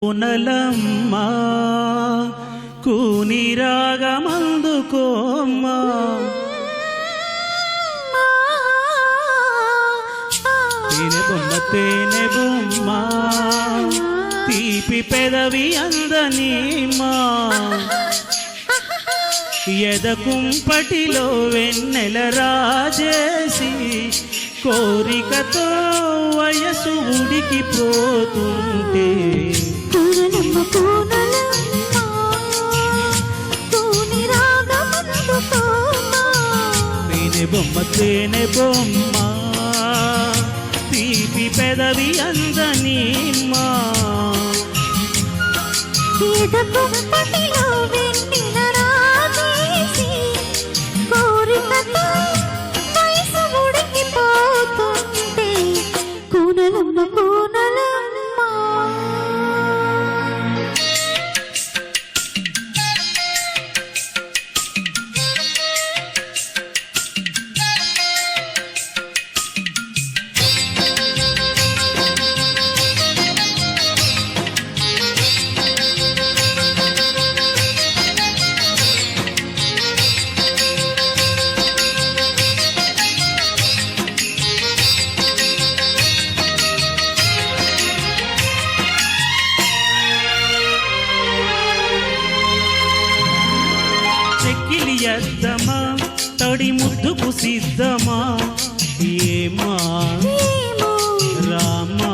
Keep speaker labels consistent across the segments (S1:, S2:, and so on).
S1: పూనలమ్మా కూని రాగమందుకోమ్మా తేనె బొమ్మ తీపి పెదవి అందనీమా ఎదకుంపటిలో వెన్నెల రాజేసి కోరికతో వయసు ఉడికిపోతుంటే తేనె బొమ్మ తీపి పెదవి అందనీమా చెక్కిలియద్దమా తడి ముద్దుకు సిద్ధమా ఏమా రామా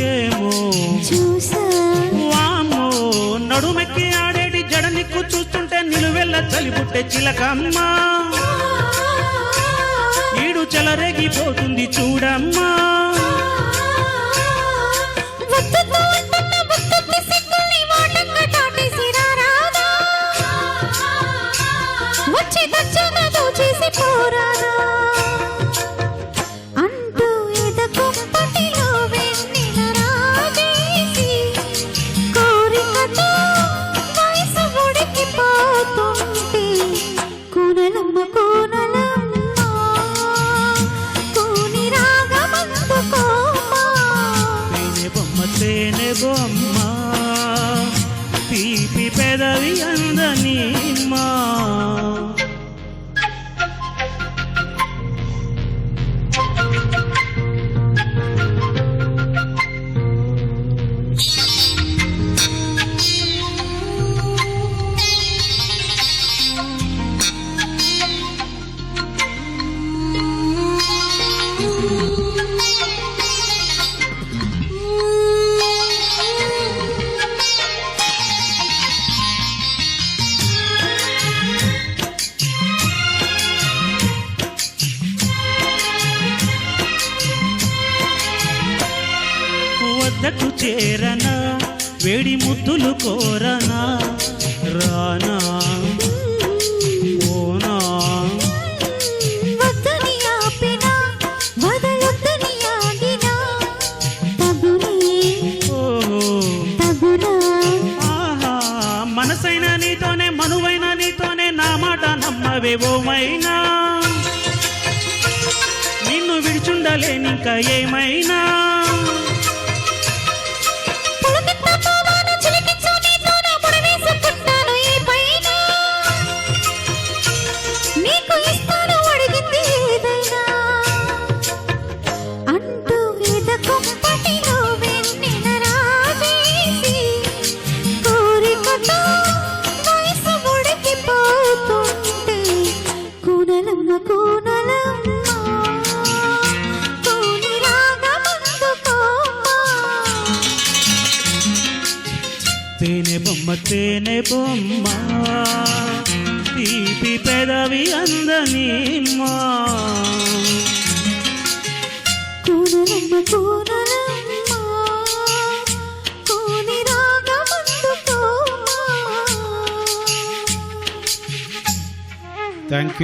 S1: ఏమో వామో నడుమెక్కి ఆడేటి జడనిక్కు చూస్తుంటే నిలువెల్ల చలిపుట్టే చిలకమ్మా ఈడు చెలరేగిపోతుంది చూడమ్మా తేనె బొమ్మ తీపి పెదవి అందనీమా వద్దకు చేరనా వేడి ముద్దులు కోరనా రానా ఓనా ఆహా మనసైన నీతోనే మనువైన నీతోనే నా మాట నమ్మవేవోమైనా నిన్ను విడిచుండలేనింకా ఏమైనా తేనె బొమ్మ తీపి పెదవి అందనీమా థ్యాంక్ యూ.